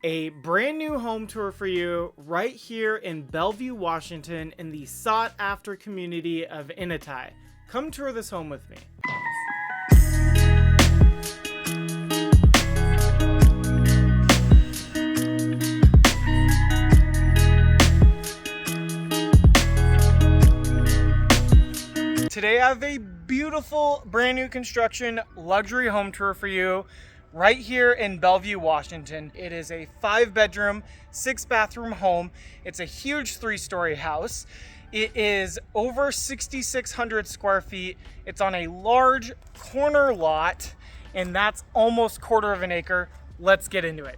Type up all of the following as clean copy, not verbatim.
A brand new home tour for you right here in Bellevue, Washington in the sought after community of Enatai. Come tour this home with me. Today I have a beautiful brand new construction luxury home tour for you right here in Bellevue, Washington. It is a 5-bedroom, 6-bathroom home. It's a huge 3-story house. It is over 6,600 square feet. It's on a large corner lot, and that's almost 1/4 of an acre. Let's get into it.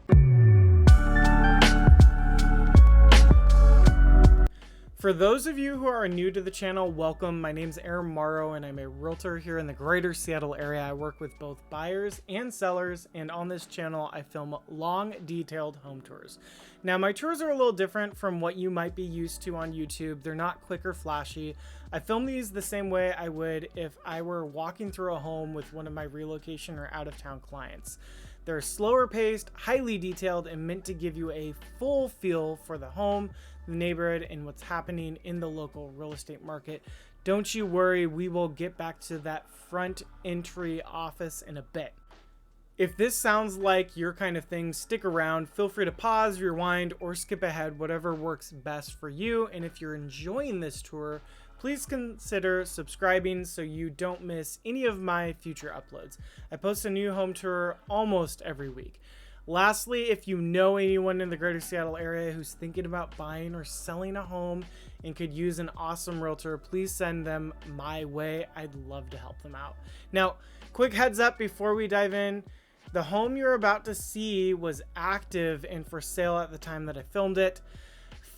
For those of you who are new to the channel, welcome. My name's Aaron Morrow and I'm a realtor here in the greater Seattle area. I work with both buyers and sellers, and on this channel I film long, detailed home tours. Now my tours are a little different from what you might be used to on YouTube. They're not quick or flashy. I film these the same way I would if I were walking through a home with one of my relocation or out-of-town clients. They're slower paced, highly detailed, and meant to give you a full feel for the home, the neighborhood, and what's happening in the local real estate market. Don't you worry, we will get back to that front entry office in a bit. If this sounds like your kind of thing, stick around. Feel free to pause, rewind, or skip ahead, whatever works best for you. And if you're enjoying this tour, please consider subscribing so you don't miss any of my future uploads. I post a new home tour almost every week. Lastly, if you know anyone in the greater Seattle area who's thinking about buying or selling a home and could use an awesome realtor, please send them my way. I'd love to help them out. Now, quick heads up before we dive in. The home you're about to see was active and for sale at the time that I filmed it.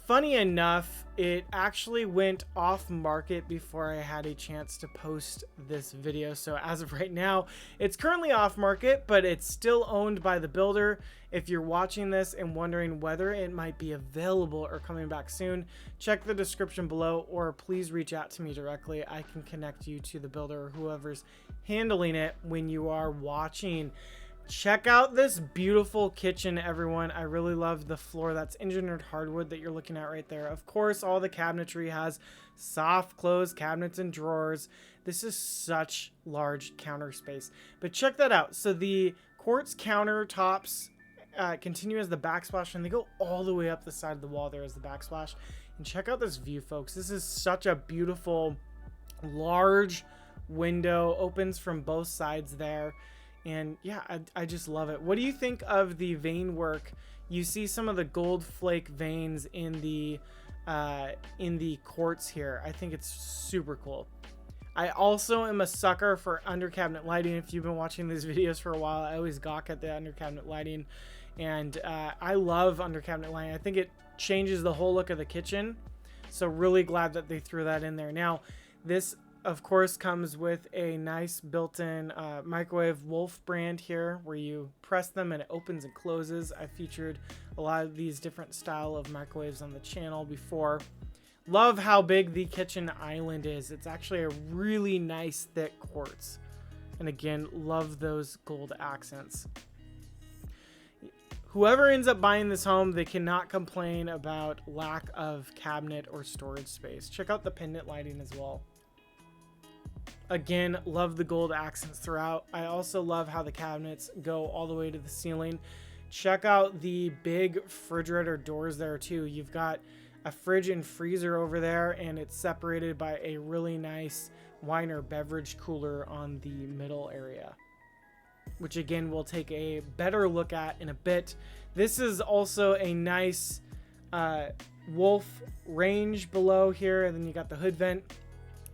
Funny enough, it actually went off market before I had a chance to post this video. So as of right now, it's currently off market, but it's still owned by the builder. If you're watching this and wondering whether it might be available or coming back soon, check the description below, or please reach out to me directly. I can connect you to the builder or whoever's handling it when you are watching. Check out this beautiful kitchen, everyone. I really love the floor. That's engineered hardwood that you're looking at right there. Of course, all the cabinetry has soft closed cabinets and drawers. This is such large counter space. But check that out. So the quartz countertops continue as the backsplash, and they go all the way up the side of the wall there as the backsplash. And check out this view, folks. This is such a beautiful, large window. Opens from both sides there. And yeah, I just love it. What do you think of the vein work? You see some of the gold flake veins in the quartz here. I think it's super cool. I also am a sucker for under cabinet lighting. If you've been watching these videos for a while, I always gawk at the under cabinet lighting, and I love under cabinet lighting. I think it changes the whole look of the kitchen. So really glad that they threw that in there. Now, this of course comes with a nice built-in microwave Wolf brand here, where you press them and it opens and closes. I featured a lot of these different style of microwaves on the channel before. Love how big the kitchen island is. It's actually a really nice thick quartz. And again, love those gold accents. Whoever ends up buying this home, they cannot complain about lack of cabinet or storage space. Check out the pendant lighting as well. Again, love the gold accents throughout. I also love how the cabinets go all the way to the ceiling. Check out the big refrigerator doors there too. You've got a fridge and freezer over there, and it's separated by a really nice wine or beverage cooler on the middle area, which again we'll take a better look at in a bit. This is also a nice Wolf range below here, and then you got the hood vent.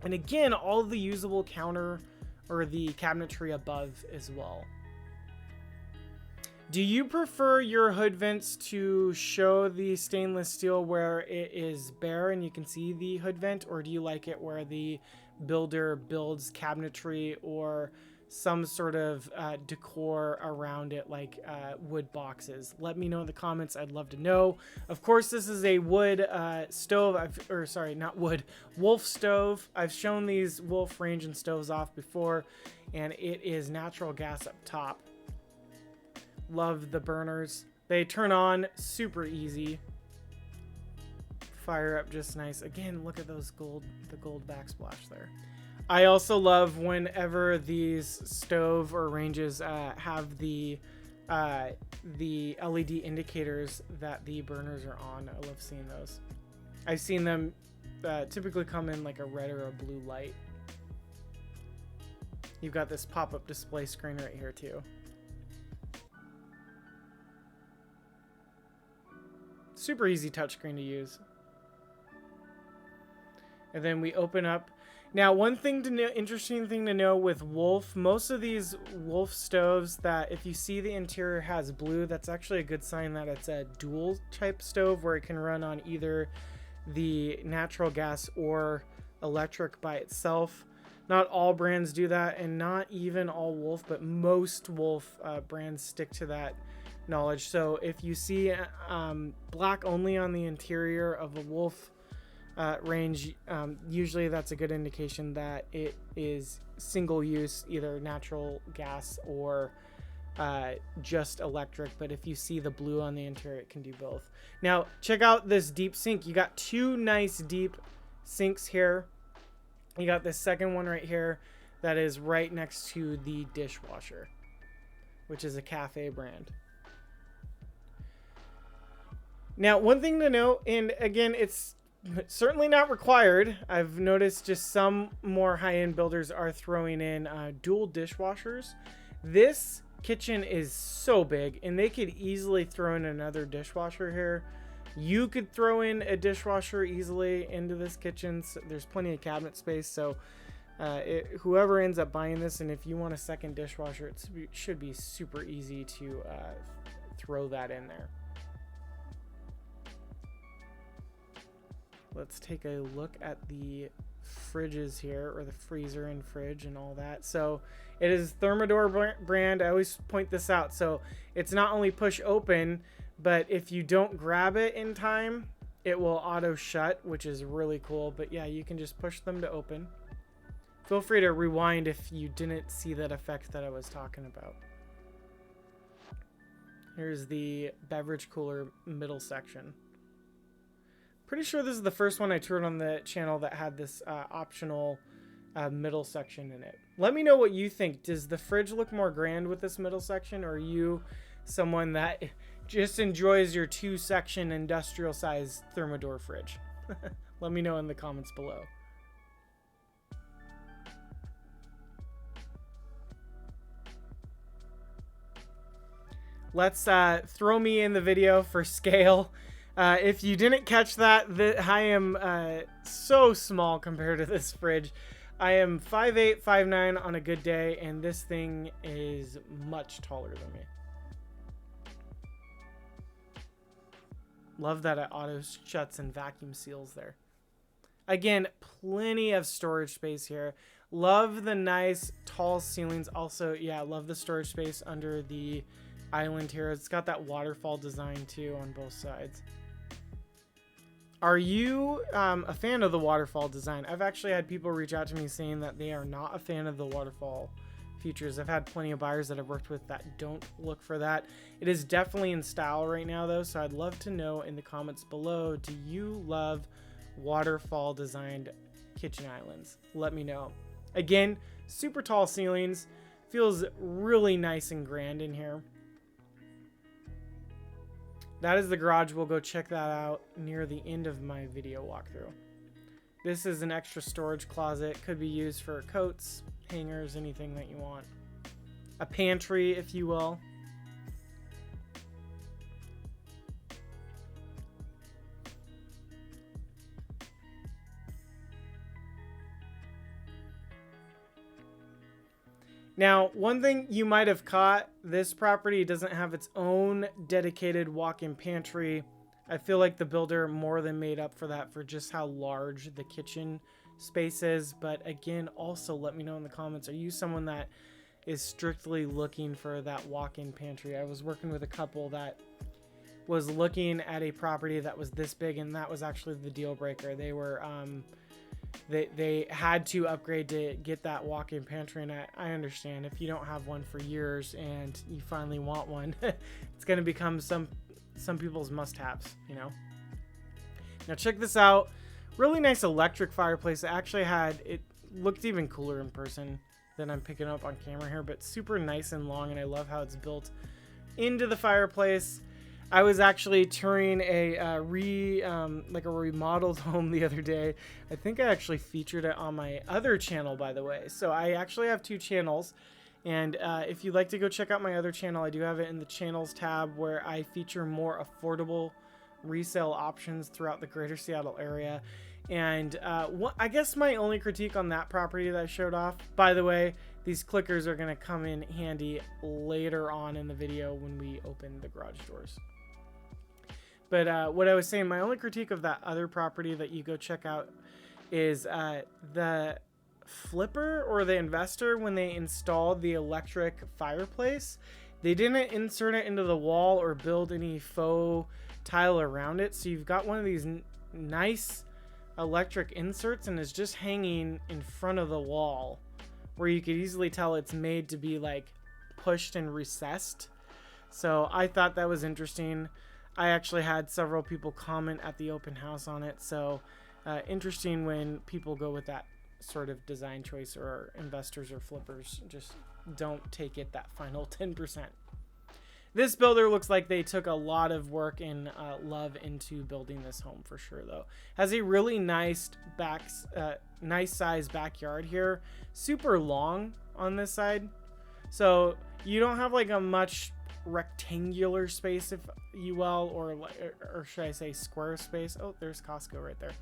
And again, all the usable counter or the cabinetry above as well. Do you prefer your hood vents to show the stainless steel where it is bare and you can see the hood vent, or do you like it where the builder builds cabinetry or some sort of decor around it, like wood boxes? Let me know in the comments. I'd love to know. Of course, this is a wood stove, Wolf stove. I've shown these Wolf range and stoves off before, and it is natural gas up top. Love the burners. They turn on super easy. Fire up just nice. Again, look at those the gold backsplash there. I also love whenever these stove or ranges have the LED indicators that the burners are on. I love seeing those. I've seen them typically come in like a red or a blue light. You've got this pop-up display screen right here too. Super easy touchscreen to use. And then we open up. Now, one thing to know, interesting thing to know with Wolf, most of these Wolf stoves that if you see the interior has blue, that's actually a good sign that it's a dual type stove where it can run on either the natural gas or electric by itself. Not all brands do that, and not even all Wolf, but most Wolf brands stick to that knowledge. So if you see black only on the interior of a Wolf range, usually that's a good indication that it is single use, either natural gas or just electric. But if you see the blue on the interior, it can do both. Now check out this deep sink. You got two nice deep sinks here. You got this second one right here that is right next to the dishwasher, which is a Cafe brand. Now, one thing to note, and again, it's certainly not required. I've noticed just some more high-end builders are throwing in dual dishwashers. This kitchen is so big, and they could easily throw in another dishwasher here. You could throw in a dishwasher easily into this kitchen. So there's plenty of cabinet space, so whoever ends up buying this, and if you want a second dishwasher, it should be super easy to throw that in there. Let's take a look at the fridges here, or the freezer and fridge and all that. So it is Thermador brand. I always point this out. So it's not only push open, but if you don't grab it in time, it will auto shut, which is really cool. But yeah, you can just push them to open. Feel free to rewind if you didn't see that effect that I was talking about. Here's the beverage cooler middle section. Pretty sure this is the first one I toured on the channel that had this optional middle section in it. Let me know what you think. Does the fridge look more grand with this middle section, or are you someone that just enjoys your two-section industrial size Thermador fridge? Let me know in the comments below. Let's throw me in the video for scale. If you didn't catch that, I am so small compared to this fridge. I am 5'8", 5'9" on a good day, and this thing is much taller than me. Love that it auto shuts and vacuum seals there. Again, plenty of storage space here. Love the nice tall ceilings. Also, yeah, love the storage space under the island here. It's got that waterfall design too on both sides. Are you a fan of the waterfall design? I've actually had people reach out to me saying that they are not a fan of the waterfall features. I've had plenty of buyers that I've worked with that don't look for that. It is definitely in style right now though, so I'd love to know in the comments below, do you love waterfall designed kitchen islands? Let me know. Again, super tall ceilings. Feels really nice and grand in here. That is the garage. We'll go check that out near the end of my video walkthrough. This is an extra storage closet. Could be used for coats, hangers, anything that you want. A pantry, if you will. Now, one thing you might have caught, this property doesn't have its own dedicated walk-in pantry. I feel like the builder more than made up for that for just how large the kitchen space is. But again, also let me know in the comments, are you someone that is strictly looking for that walk-in pantry? I was working with a couple that was looking at a property that was this big, and that was actually the deal breaker. they had to upgrade to get that walk-in pantry, and I understand if you don't have one for years and you finally want one, it's going to become some people's must-haves, you know. Now check this out. Really nice electric fireplace. It looked even cooler in person than I'm picking up on camera here, but super nice and long, and I love how it's built into the fireplace. I was actually touring a remodeled home the other day. I think I actually featured it on my other channel, by the way. So I actually have 2 channels, and if you'd like to go check out my other channel, I do have it in the channels tab, where I feature more affordable resale options throughout the greater Seattle area. And I guess my only critique on that property that I showed off, by the way, these clickers are going to come in handy later on in the video when we open the garage doors. But what I was saying, my only critique of that other property that you go check out is the flipper or the investor, when they installed the electric fireplace, they didn't insert it into the wall or build any faux tile around it. So you've got one of these nice electric inserts, and it's just hanging in front of the wall, where you could easily tell it's made to be like pushed and recessed. So I thought that was interesting. I actually had several people comment at the open house on it. So interesting when people go with that sort of design choice, or investors or flippers just don't take it that final 10%. This builder looks like they took a lot of work and love into building this home for sure, though. Has a really nice size backyard here. Super long on this side. So you don't have like a much rectangular space, if you will, or should I say square space. Oh, there's Costco right there.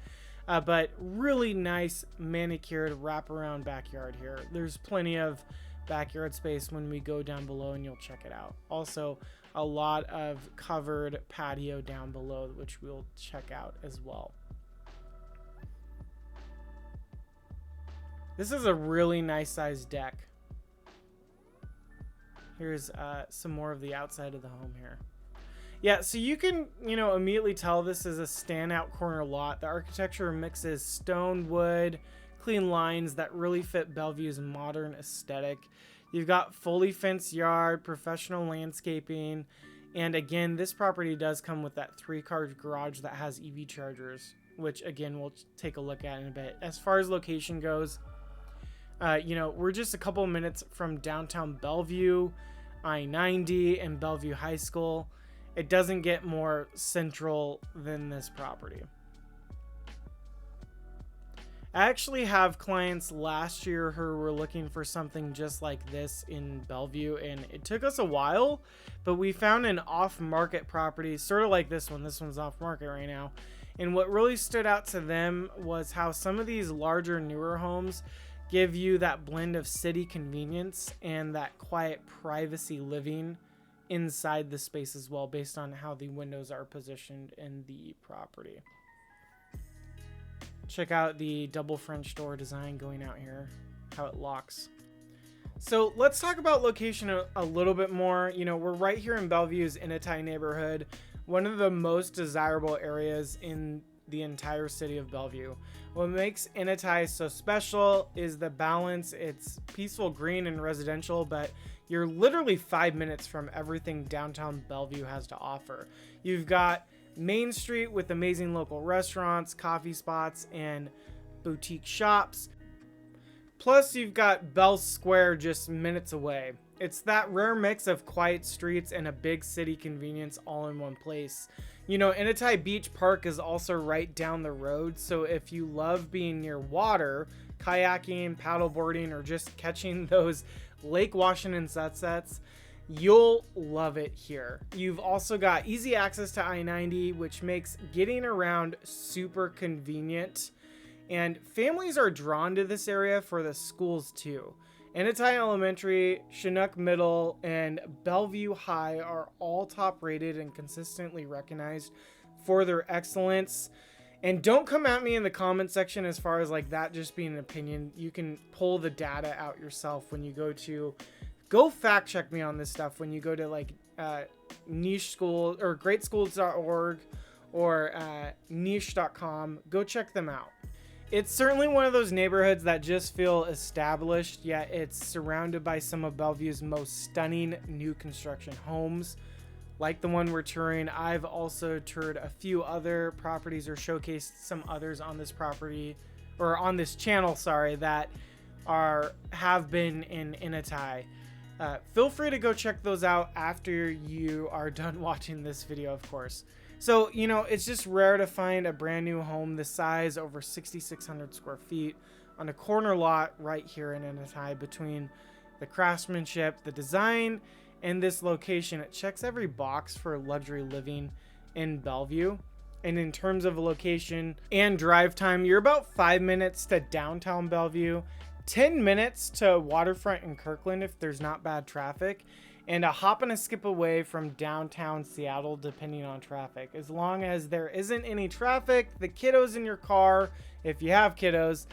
But really nice manicured wraparound backyard here. There's plenty of backyard space when we go down below, and you'll check it out. Also, a lot of covered patio down below, which we'll check out as well. This is a really nice sized deck. Here's some more of the outside of the home here. Yeah, so you can, immediately tell this is a standout corner lot. The architecture mixes stone, wood, clean lines that really fit Bellevue's modern aesthetic. You've got fully fenced yard, professional landscaping, and again, this property does come with that 3-car garage that has EV chargers, which again, we'll take a look at in a bit. As far as location goes, we're just a couple minutes from downtown Bellevue, I-90, and Bellevue High School. It doesn't get more central than this property. I actually have clients last year who were looking for something just like this in Bellevue, and it took us a while, but we found an off-market property, sort of like this one. This one's off-market right now. And what really stood out to them was how some of these larger, newer homes give you that blend of city convenience and that quiet privacy living inside the space as well, based on how the windows are positioned in the property. Check out the double French door design going out here, how it locks. So let's talk about location a little bit more. We're right here in Bellevue's Enatai neighborhood, one of the most desirable areas in the entire city of Bellevue. What makes Enatai so special is the balance. It's peaceful, green, and residential, but you're literally 5 minutes from everything downtown Bellevue has to offer. You've got Main Street with amazing local restaurants, coffee spots, and boutique shops. Plus, you've got Bell Square just minutes away. It's that rare mix of quiet streets and a big city convenience all in one place. Enatai Beach Park is also right down the road, so if you love being near water, kayaking, paddleboarding, or just catching those Lake Washington sunsets, you'll love it here. You've also got easy access to I-90, which makes getting around super convenient. And families are drawn to this area for the schools too. Enatai Elementary, Chinook Middle, and Bellevue High are all top rated and consistently recognized for their excellence. And don't come at me in the comment section as far as like that just being an opinion. You can pull the data out yourself when you go fact check me on this stuff when you go to like niche school or greatschools.org or niche.com. Go check them out. It's certainly one of those neighborhoods that just feel established, yet it's surrounded by some of Bellevue's most stunning new construction homes. Like the one we're touring, I've also toured a few other properties or showcased some others on this property, or on this channel, sorry, that have been in Enatai. Feel free to go check those out after you are done watching this video, of course. So, you know, it's just rare to find a brand new home this size, over 6,600 square feet, on a corner lot right here in Enatai. Between the craftsmanship, the design, and this location, it checks every box for luxury living in Bellevue. And in terms of location and drive time, you're about 5 minutes to downtown Bellevue, 10 minutes to waterfront in Kirkland if there's not bad traffic, and a hop and a skip away from downtown Seattle depending on traffic. As long as there isn't any traffic, the kiddos in your car, if you have kiddos,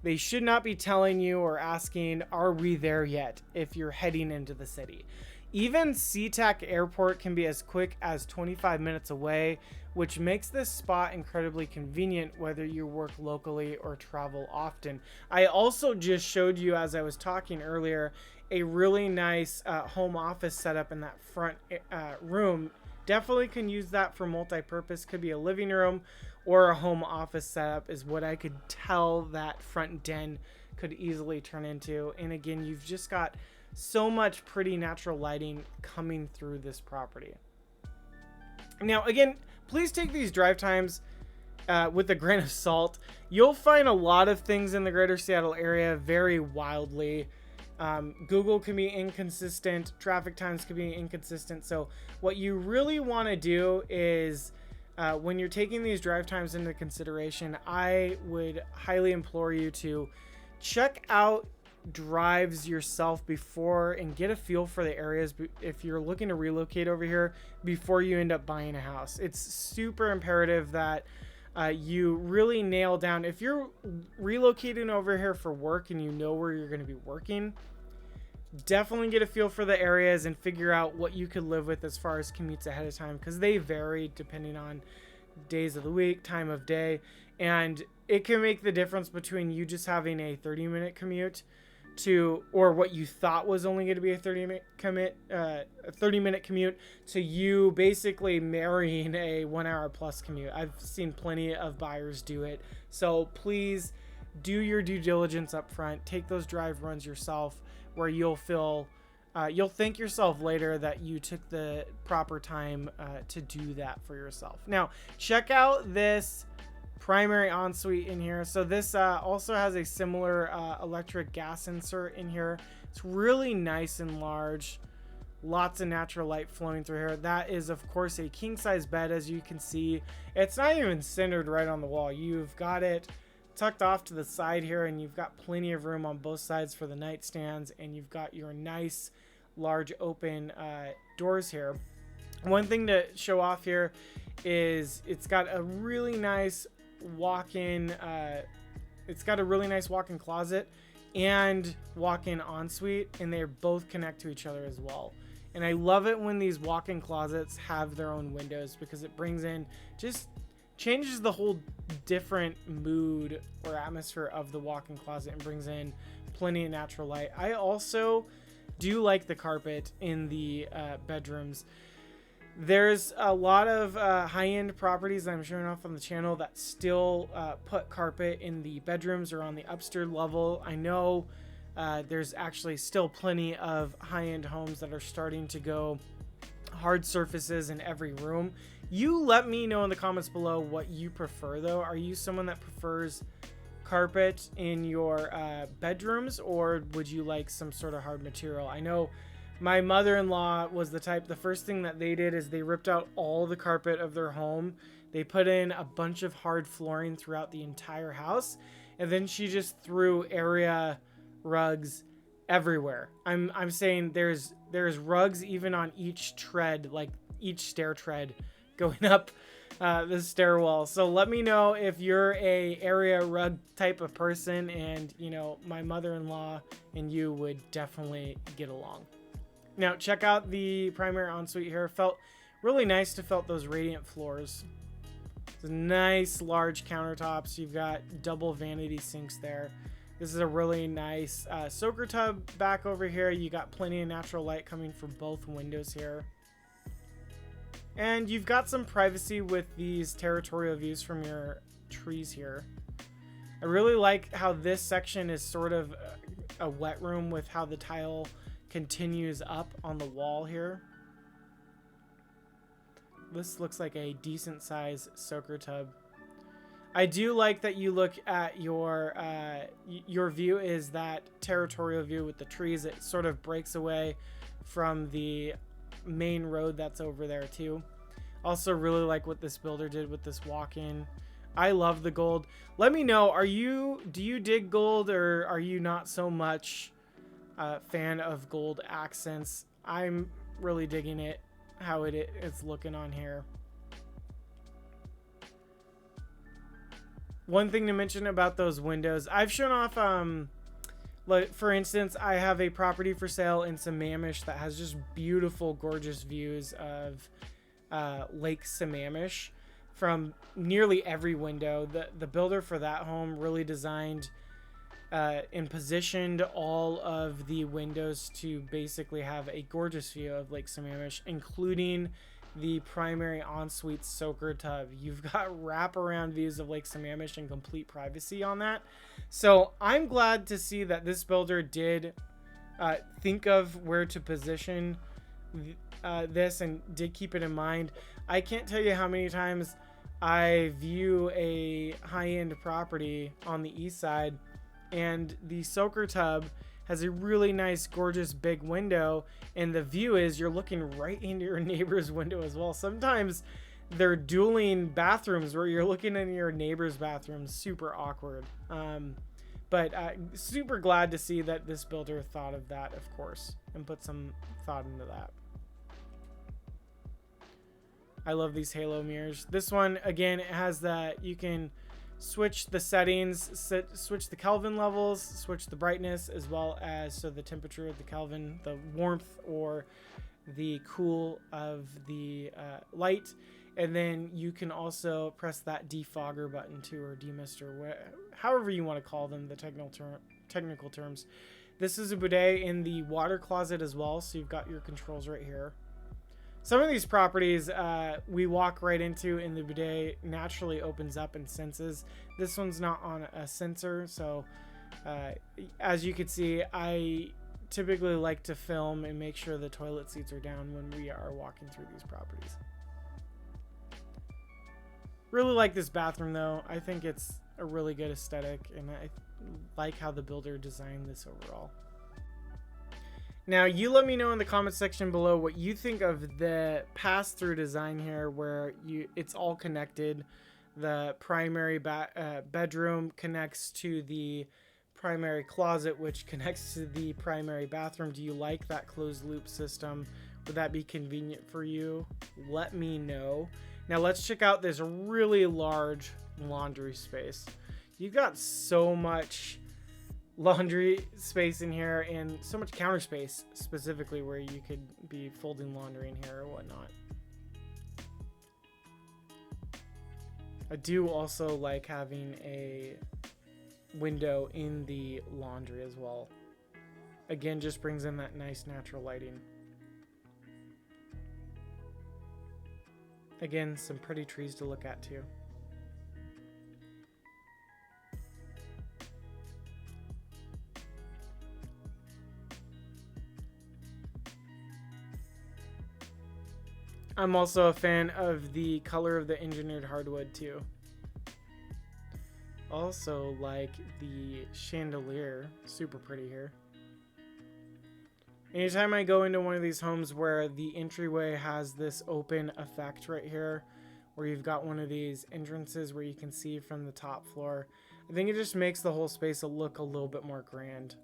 they should not be telling you or asking, are we there yet, if you're heading into the city. Even SeaTac Airport can be as quick as 25 minutes away, which makes this spot incredibly convenient whether you work locally or travel often. I also just showed you, as I was talking earlier, a really nice home office setup in that front room. Definitely can use that for multi-purpose. Could be a living room or a home office setup is what I could tell that front den could easily turn into. And again, you've just got so much pretty natural lighting coming through this property. Now, again, please take these drive times with a grain of salt. You'll find a lot of things in the greater Seattle area very wildly. Google can be inconsistent, traffic times can be inconsistent. So what you really want to do is when you're taking these drive times into consideration, I would highly implore you to check out drives yourself before and get a feel for the areas if you're looking to relocate over here before you end up buying a house. It's super imperative that you really nail down, if you're relocating over here for work and you know where you're going to be working, definitely get a feel for the areas and figure out what you could live with as far as commutes ahead of time, because they vary depending on days of the week, time of day, and it can make the difference between you just having a 30-minute commute to, or what you thought was only going to be a 30-minute commute, to you basically marrying a 1 hour plus commute. I've seen plenty of buyers do it. So please do your due diligence up front. Take those drive runs yourself, where you'll feel you'll thank yourself later that you took the proper time to do that for yourself. Now, check out this primary ensuite in here. So this also has a similar electric gas insert in here. It's really nice and large, lots of natural light flowing through here. That is of course a king size bed. As you can see, it's not even centered right on the wall. You've got it tucked off to the side here, and you've got plenty of room on both sides for the nightstands, and you've got your nice large open doors here. One thing to show off here is it's got a really nice walk-in closet and walk-in ensuite, and they both connect to each other as well. And I love it when these walk-in closets have their own windows, because it brings in, just changes the whole different mood or atmosphere of the walk-in closet and brings in plenty of natural light. I also do like the carpet in the bedrooms. There's a lot of high-end properties that I'm showing off on the channel that still put carpet in the bedrooms or on the upstairs level. I know there's actually still plenty of high-end homes that are starting to go hard surfaces in every room. You let me know in the comments below what you prefer, though. Are you someone that prefers carpet in your bedrooms, or would you like some sort of hard material? I know my mother-in-law was the type, the first thing that they did is they ripped out all the carpet of their home. They put in a bunch of hard flooring throughout the entire house, and then she just threw area rugs everywhere. I'm saying there's rugs even on each tread, like each stair tread going up the stairwell. So let me know if you're a area rug type of person, and you know, my mother-in-law and you would definitely get along. Now check out the primary ensuite here. Felt really nice to felt those radiant floors. Nice large countertops. You've got double vanity sinks there. This is a really nice soaker tub back over here. You got plenty of natural light coming from both windows here. And you've got some privacy with these territorial views from your trees here. I really like how this section is sort of a wet room with how the tile continues up on the wall here. This looks like a decent size soaker tub. I do like that you look at your view is that territorial view with the trees. It sort of breaks away from the main road that's over there too. Also really like what this builder did with this walk-in. I love the gold. Let me know, do you dig gold, or are you not so much fan of gold accents? I'm really digging it, how it's looking on here. One thing to mention about those windows, I've shown off, like for instance, I have a property for sale in Sammamish that has just beautiful, gorgeous views of Lake Sammamish from nearly every window. The builder for that home really designed and positioned all of the windows to basically have a gorgeous view of Lake Sammamish, including the primary ensuite soaker tub. You've got wraparound views of Lake Sammamish and complete privacy on that. So I'm glad to see that this builder did think of where to position this and did keep it in mind. I can't tell you how many times I view a high-end property on the east side and the soaker tub has a really nice, gorgeous big window, and the view is you're looking right into your neighbor's window as well. Sometimes they're dueling bathrooms where you're looking in your neighbor's bathroom. Super awkward. But super glad to see that this builder thought of that, of course, and put some thought into that. I love these halo mirrors. This one, again, it has that you can switch the settings, switch the Kelvin levels, switch the brightness, as well as so the temperature of the Kelvin, the warmth or the cool of the light. And then you can also press that defogger button too, or demister, however you want to call them, the technical terms. This is a bidet in the water closet as well, so you've got your controls right here. Some of these properties we walk right into, and the bidet naturally opens up and senses. This one's not on a sensor, so as you can see, I typically like to film and make sure the toilet seats are down when we are walking through these properties. Really like this bathroom though. I think it's a really good aesthetic, and I like how the builder designed this overall. Now, you let me know in the comment section below what you think of the pass-through design here, where it's all connected. The primary bedroom connects to the primary closet, which connects to the primary bathroom. Do you like that closed loop system? Would that be convenient for you? Let me know. Now, let's check out this really large laundry space. You've got so much laundry space in here, and so much counter space specifically where you could be folding laundry in here or whatnot. I do also like having a window in the laundry as well. Again, just brings in that nice natural lighting. Again, some pretty trees to look at too. I'm also a fan of the color of the engineered hardwood too. Also like the chandelier, super pretty here. Anytime I go into one of these homes where the entryway has this open effect right here, where you've got one of these entrances where you can see from the top floor, I think it just makes the whole space look a little bit more grand.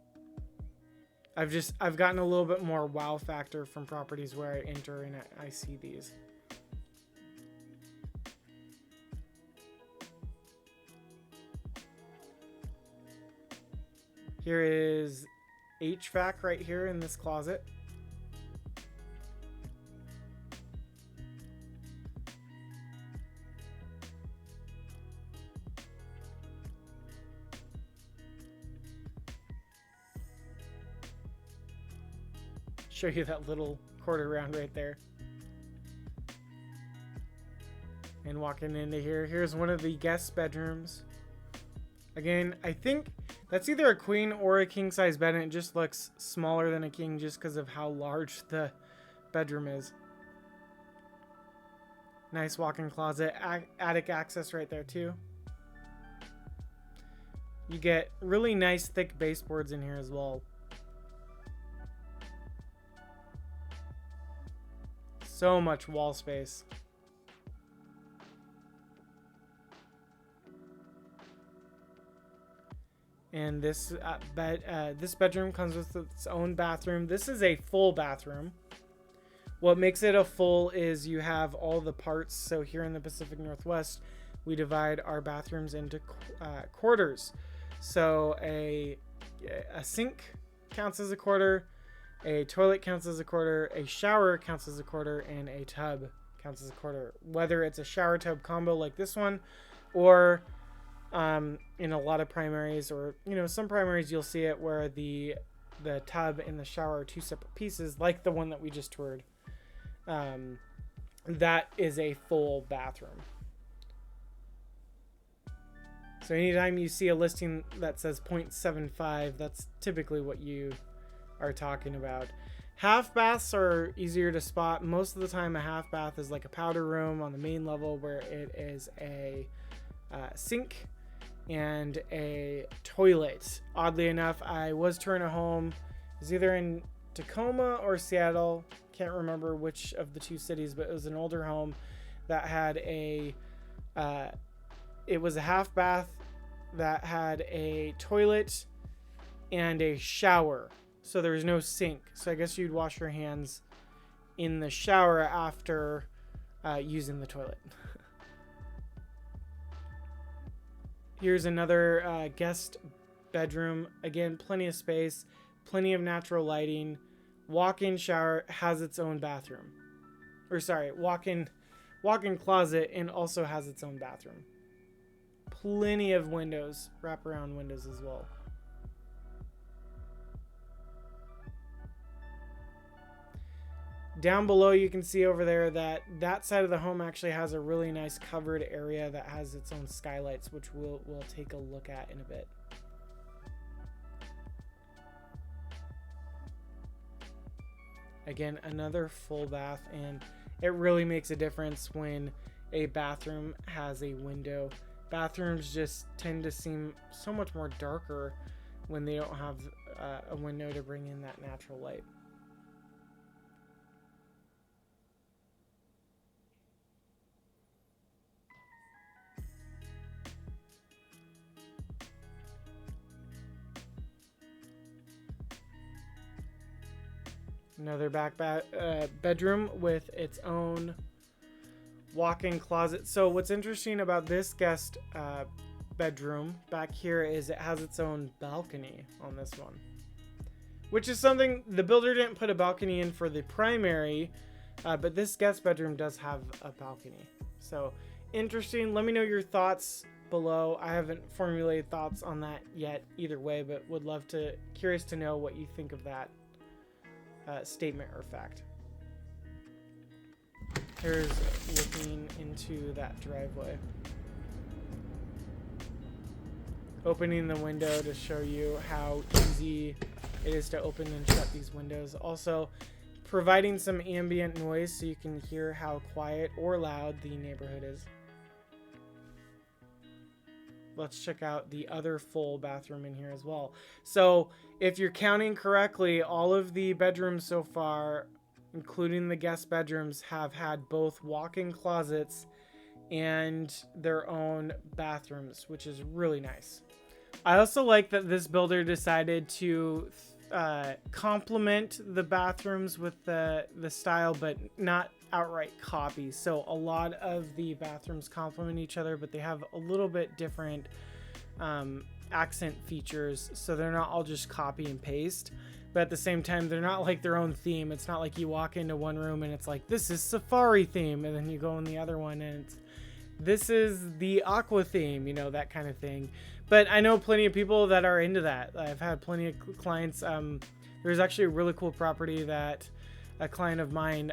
I've gotten a little bit more wow factor from properties where I enter and I see these. Here is HVAC right here in this closet. show you that little quarter round right there. And walking into here, here's one of the guest bedrooms. Again, I think that's either a queen or a king size bed, and it just looks smaller than a king just because of how large the bedroom is. Nice walk-in closet, attic access right there too. You get really nice thick baseboards in here as well. So much wall space. And this this bedroom comes with its own bathroom. This is a full bathroom. What makes it a full is you have all the parts. So here in the Pacific Northwest, we divide our bathrooms into quarters. So a sink counts as a quarter, a toilet counts as a quarter, a shower counts as a quarter, and a tub counts as a quarter. Whether it's a shower tub combo like this one, or in a lot of primaries, or some primaries you'll see it where the tub and the shower are two separate pieces, like the one that we just toured. That is a full bathroom. So anytime you see a listing that says 0.75, that's typically what you are talking about. Half baths are easier to spot. Most of the time a half bath is like a powder room on the main level, where it is a sink and a toilet. Oddly enough, I was touring a home. It was either in Tacoma or Seattle. Can't remember which of the two cities, but it was an older home that had it was a half bath that had a toilet and a shower. So there was no sink. So I guess you'd wash your hands in the shower after using the toilet. Here's another guest bedroom. Again, plenty of space, plenty of natural lighting. Walk-in shower, has its own bathroom. Or sorry, walk-in closet, and also has its own bathroom. Plenty of windows, wraparound windows as well. Down below, you can see over there that side of the home actually has a really nice covered area that has its own skylights, which we'll take a look at in a bit. Again, another full bath, and it really makes a difference when a bathroom has a window. Bathrooms just tend to seem so much more darker when they don't have a window to bring in that natural light. Another back bedroom with its own walk-in closet. So what's interesting about this guest bedroom back here is it has its own balcony on this one, which is something the builder didn't put a balcony in for the primary, but this guest bedroom does have a balcony. So interesting. Let me know your thoughts below. I haven't formulated thoughts on that yet either way, but curious to know what you think of that statement or fact. Here's looking into that driveway. Opening the window to show you how easy it is to open and shut these windows. Also, providing some ambient noise so you can hear how quiet or loud the neighborhood is. Let's check out the other full bathroom in here as well. So if you're counting correctly, all of the bedrooms so far, including the guest bedrooms, have had both walk-in closets and their own bathrooms, which is really nice. I also like that this builder decided to complement the bathrooms with the style, but not outright copy. So a lot of the bathrooms complement each other, but they have a little bit different accent features, so they're not all just copy and paste, but at the same time they're not like their own theme. It's not like you walk into one room and it's like, this is safari theme, and then you go in the other one and this is the aqua theme, that kind of thing. But I know plenty of people that are into that. I've had plenty of clients There's actually a really cool property that a client of mine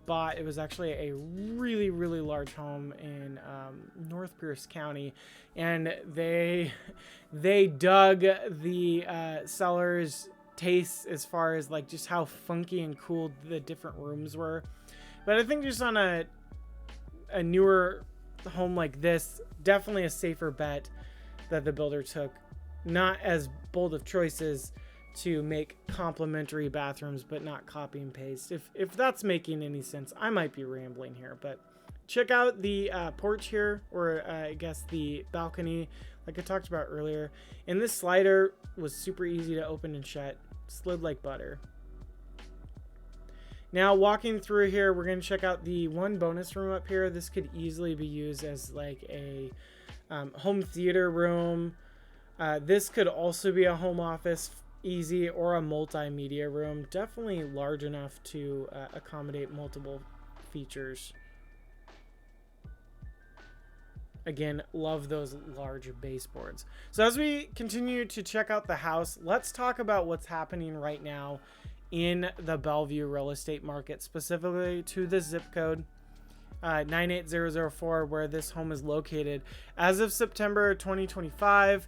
bought. It was actually a really, really large home in North Pierce County, and they dug the seller's taste as far as like just how funky and cool the different rooms were. But I think just on a newer home like this, definitely a safer bet that the builder took. Not as bold of choices to make complementary bathrooms, but not copy and paste. If that's making any sense, I might be rambling here, but check out the porch here, or I guess the balcony, like I talked about earlier. And this slider was super easy to open and shut, slid like butter. Now walking through here, we're going to check out the one bonus room up here. This could easily be used as like a home theater room. This could also be a home office, easy, or a multimedia room. Definitely large enough to accommodate multiple features. Again, love those large baseboards. So as we continue to check out the house, let's talk about what's happening right now in the Bellevue real estate market, specifically to the zip code 98004, where this home is located. As of September 2025,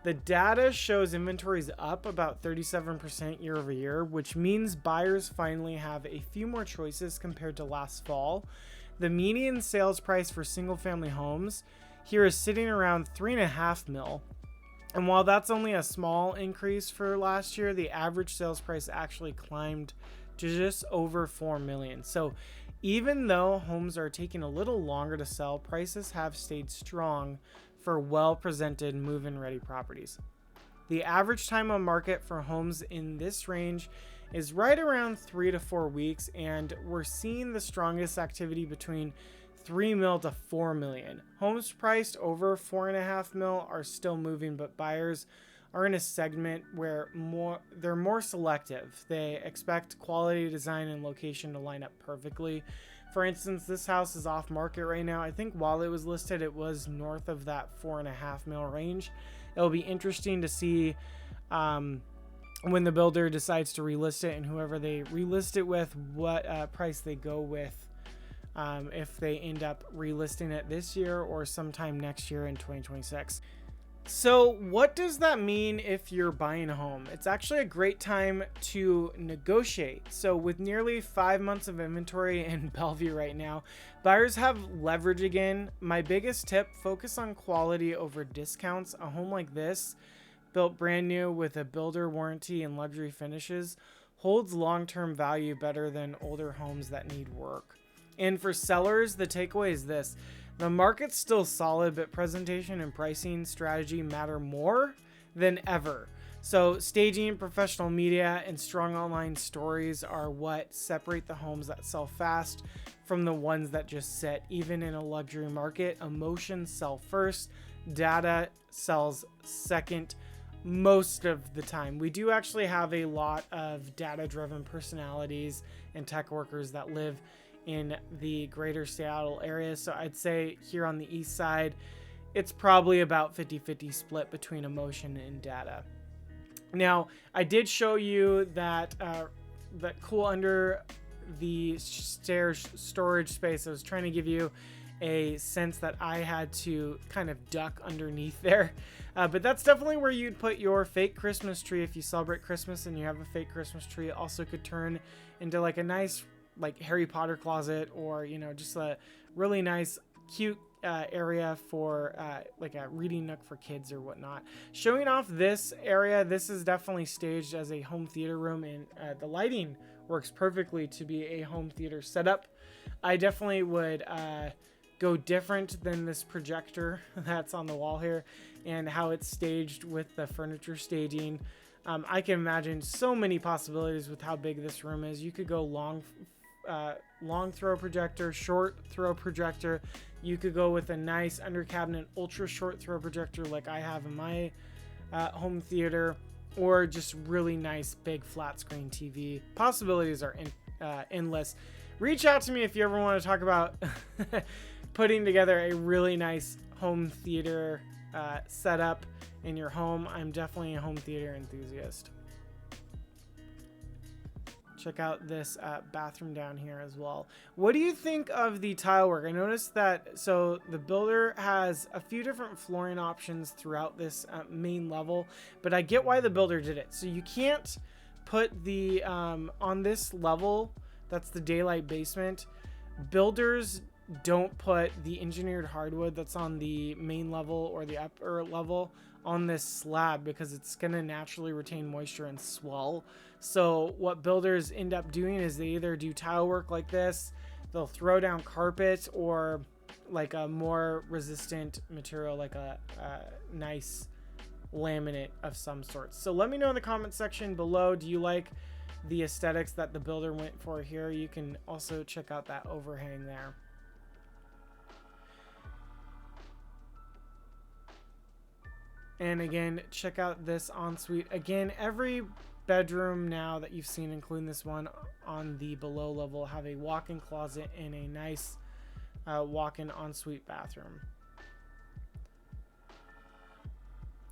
the data shows inventories up about 37% year over year, which means buyers finally have a few more choices compared to last fall. The median sales price for single family homes here is sitting around $3.5 million. And while that's only a small increase for last year, the average sales price actually climbed to just over $4 million. So even though homes are taking a little longer to sell, prices have stayed strong for well-presented move-in ready properties. The average time on market for homes in this range is right around 3 to 4 weeks, and we're seeing the strongest activity between $3 million to $4 million. Homes priced over $4.5 million are still moving, but buyers are in a segment where they're more selective. They expect quality, design, and location to line up perfectly. For instance, this house is off market right now. I think while it was listed, it was north of that $4.5 million range. It'll be interesting to see when the builder decides to relist it, and whoever they relist it with, what price they go with. If they end up relisting it this year or sometime next year in 2026. So what does that mean if you're buying a home? It's actually a great time to negotiate. So with nearly 5 months of inventory in Bellevue right now, buyers have leverage again. My biggest tip, focus on quality over discounts. A home like this, built brand new with a builder warranty and luxury finishes, holds long-term value better than older homes that need work. And for sellers, the takeaway is this: the market's still solid, but presentation and pricing strategy matter more than ever. So staging, professional media, and strong online stories are what separate the homes that sell fast from the ones that just sit. Even in a luxury market, emotions sell first, data sells second most of the time. We do actually have a lot of data-driven personalities and tech workers that live in the greater Seattle area. So I'd say here on the east side, it's probably about 50-50 split between emotion and data. Now, I did show you that that cool under the stairs storage space. I was trying to give you a sense that I had to kind of duck underneath there. But that's definitely where you'd put your fake Christmas tree if you celebrate Christmas and you have a fake Christmas tree. It also could turn into like a nice like Harry Potter closet, or just a really nice cute area for like a reading nook for kids or whatnot. Showing off this area, this is definitely staged as a home theater room, and the lighting works perfectly to be a home theater setup. I definitely would go different than this projector that's on the wall here and how it's staged with the furniture staging. I can imagine so many possibilities with how big this room is. You could go long throw projector, short throw projector. You could go with a nice under cabinet ultra short throw projector like I have in my home theater, or just really nice big flat screen TV. Possibilities are endless. Reach out to me if you ever want to talk about putting together a really nice home theater setup in your home. I'm definitely a home theater enthusiast. Check out this bathroom down here as well. What do you think of the tile work? I noticed that, so the builder has a few different flooring options throughout this main level, but I get why the builder did it. So you can't put the, on this level, that's the daylight basement, builders don't put the engineered hardwood that's on the main level or the upper level on this slab because it's going to naturally retain moisture and swell. So what builders end up doing is they either do tile work like this, they'll throw down carpet, or like a more resistant material like a nice laminate of some sort. So let me know in the comment section below, do you like the aesthetics that the builder went for here? You can also check out that overhang there. And again, check out this ensuite. Again, every bedroom now that you've seen, including this one on the below level, have a walk-in closet and a nice walk-in ensuite bathroom.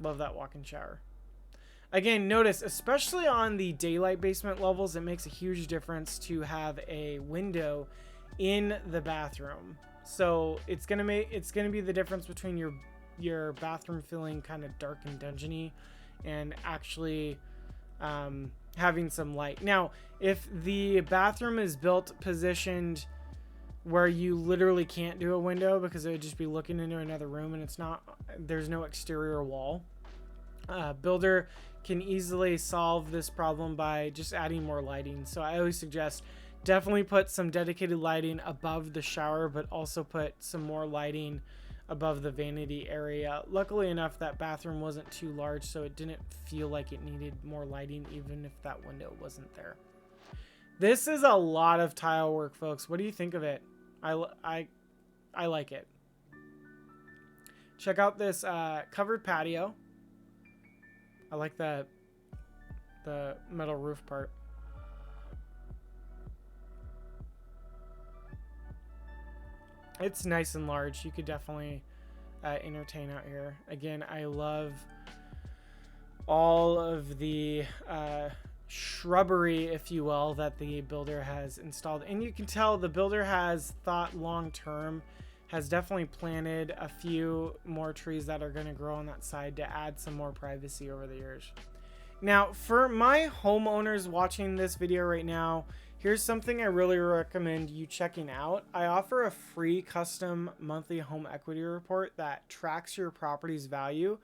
Love that walk-in shower. Again, notice, especially on the daylight basement levels, it makes a huge difference to have a window in the bathroom. So it's gonna be the difference between your bathroom feeling kind of dark and dungeony and actually having some light. Now, if the bathroom is positioned where you literally can't do a window because it would just be looking into another room and there's no exterior wall, builder can easily solve this problem by just adding more lighting. So I always suggest definitely put some dedicated lighting above the shower, but also put some more lighting above the vanity area. Luckily enough, that bathroom wasn't too large, so it didn't feel like it needed more lighting, even if that window wasn't there. This is a lot of tile work, folks. What do you think of it? I like it. Check out this covered patio. I like the metal roof part. It's nice and large. You could definitely entertain out here. Again, I love all of the shrubbery, if you will, that the builder has installed. And you can tell the builder has thought long term, has definitely planted a few more trees that are going to grow on that side to add some more privacy over the years. Now, for my homeowners watching this video right now, here's something I really recommend you checking out. I offer a free custom monthly home equity report that tracks your property's value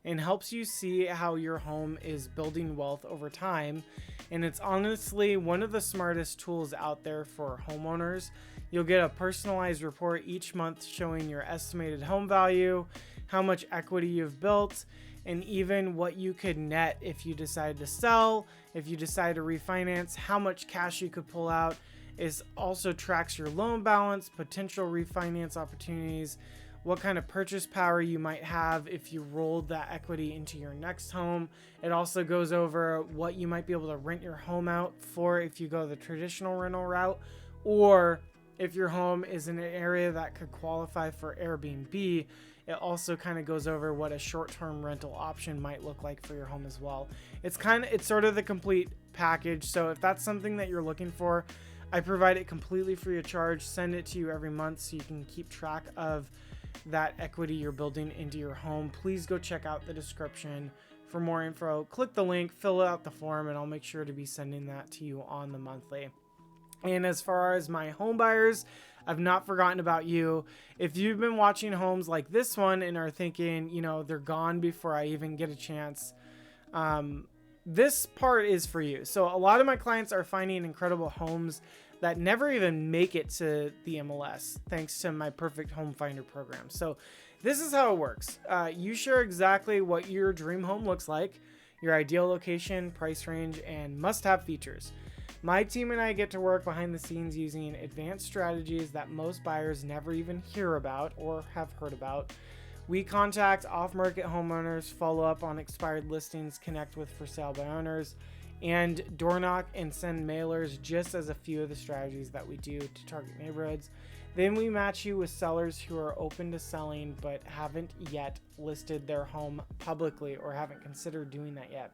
and helps you see how your home is building wealth over time. And it's honestly one of the smartest tools out there for homeowners. You'll get a personalized report each month showing your estimated home value, how much equity you've built, and even what you could net if you decide to sell, if you decide to refinance, how much cash you could pull out. It also tracks your loan balance, potential refinance opportunities, what kind of purchase power you might have if you rolled that equity into your next home. It also goes over what you might be able to rent your home out for if you go the traditional rental route, or if your home is in an area that could qualify for Airbnb. It also kind of goes over what a short-term rental option might look like for your home as well. It's sort of the complete package. So if that's something that you're looking for, I provide it completely free of charge, send it to you every month so you can keep track of that equity you're building into your home. Please go check out the description for more info. Click the link, fill out the form, and I'll make sure to be sending that to you on the monthly. And as far as my home buyers, I've not forgotten about you. If you've been watching homes like this one and are thinking, you know, they're gone before I even get a chance, this part is for you. So a lot of my clients are finding incredible homes that never even make it to the MLS, thanks to my Perfect Home Finder program. So this is how it works. You share exactly what your dream home looks like, your ideal location, price range, and must-have features. My team and I get to work behind the scenes using advanced strategies that most buyers never even hear about or have heard about. We contact off-market homeowners, follow up on expired listings, connect with for sale by owners, and door knock and send mailers, just as a few of the strategies that we do to target neighborhoods. Then we match you with sellers who are open to selling but haven't yet listed their home publicly or haven't considered doing that yet.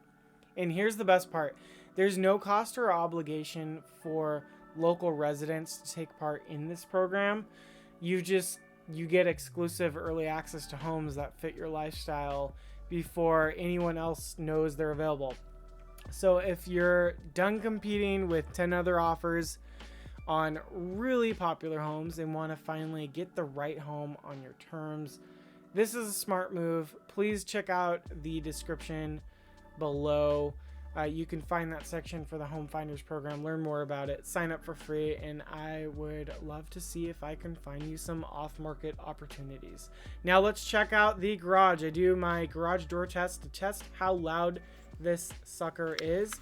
And here's the best part. There's no cost or obligation for local residents to take part in this program. You get exclusive early access to homes that fit your lifestyle before anyone else knows they're available. So if you're done competing with 10 other offers on really popular homes and want to finally get the right home on your terms, this is a smart move. Please check out the description below. You can find that section for the Home Finders program, learn more about it, sign up for free, and I would love to see if I can find you some off-market opportunities. Now let's check out the garage. I do my garage door test to test how loud this sucker is.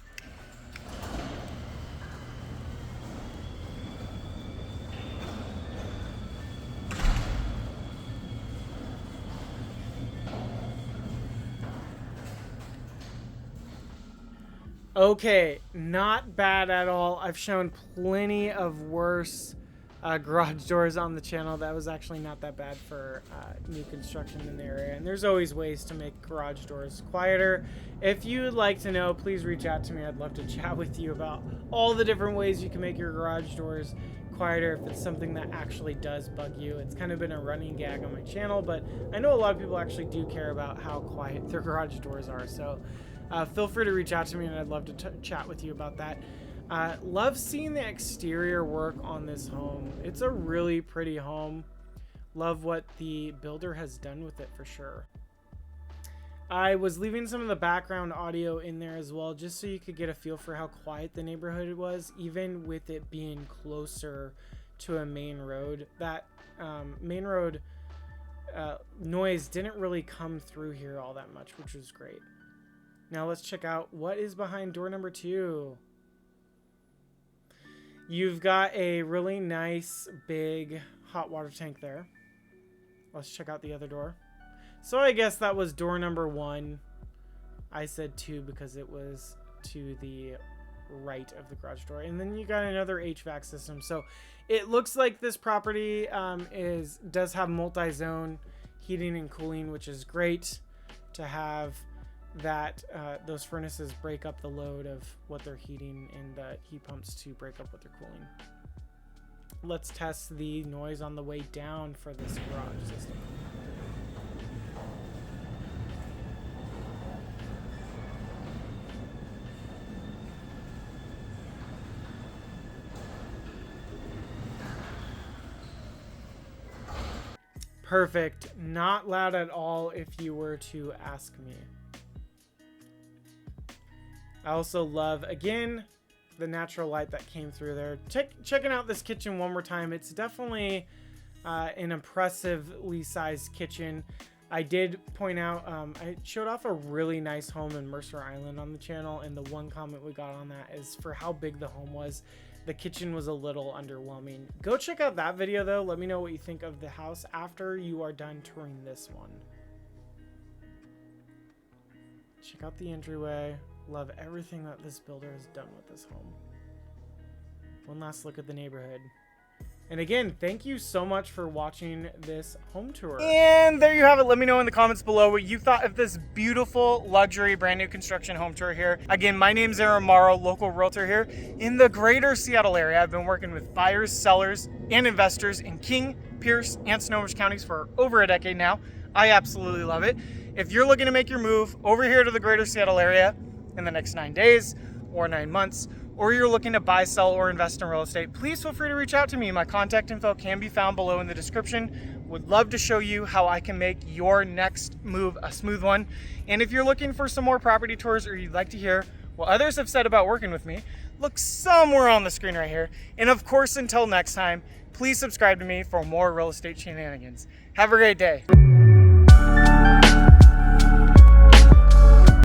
Okay, not bad at all. I've shown plenty of worse garage doors on the channel. That was actually not that bad for new construction in the area. And there's always ways to make garage doors quieter. If you would like to know, please reach out to me. I'd love to chat with you about all the different ways you can make your garage doors quieter if it's something that actually does bug you. It's kind of been a running gag on my channel, but I know a lot of people actually do care about how quiet their garage doors are. So feel free to reach out to me, and I'd love to chat with you about that. Love seeing the exterior work on this home. It's a really pretty home. Love what the builder has done with it for sure. I was leaving some of the background audio in there as well, just so you could get a feel for how quiet the neighborhood was, even with it being closer to a main road. That main road noise didn't really come through here all that much, which was great. Now let's check out what is behind door number 2. You've got a really nice big hot water tank there. Let's check out the other door. So I guess that was door number 1. I said 2 because it was to the right of the garage door. And then you got another HVAC system. So it looks like this property does have multi-zone heating and cooling, which is great to have that those furnaces break up the load of what they're heating and the heat pumps to break up what they're cooling. Let's test the noise on the way down for this garage system. Perfect. Not loud at all if you were to ask me. I also love, again, the natural light that came through there. Checking out this kitchen one more time. It's definitely an impressively sized kitchen. I did point out, I showed off a really nice home in Mercer Island on the channel, and the one comment we got on that is for how big the home was. The kitchen was a little underwhelming. Go check out that video though. Let me know what you think of the house after you are done touring this one. Check out the entryway. Love everything that this builder has done with this home. One last look at the neighborhood. And again, thank you so much for watching this home tour. And there you have it. Let me know in the comments below what you thought of this beautiful luxury brand new construction home tour here. Again, my name's Aaron Morrow, local realtor here in the greater Seattle area. I've been working with buyers, sellers, and investors in King, Pierce, and Snohomish counties for over a decade now. I absolutely love it. If you're looking to make your move over here to the greater Seattle area in the next 9 days or 9 months, or you're looking to buy, sell, or invest in real estate, please feel free to reach out to me. My contact info can be found below in the description. Would love to show you how I can make your next move a smooth one. And if you're looking for some more property tours, or you'd like to hear what others have said about working with me, look somewhere on the screen right here. And of course, until next time, please subscribe to me for more real estate shenanigans. Have a great day.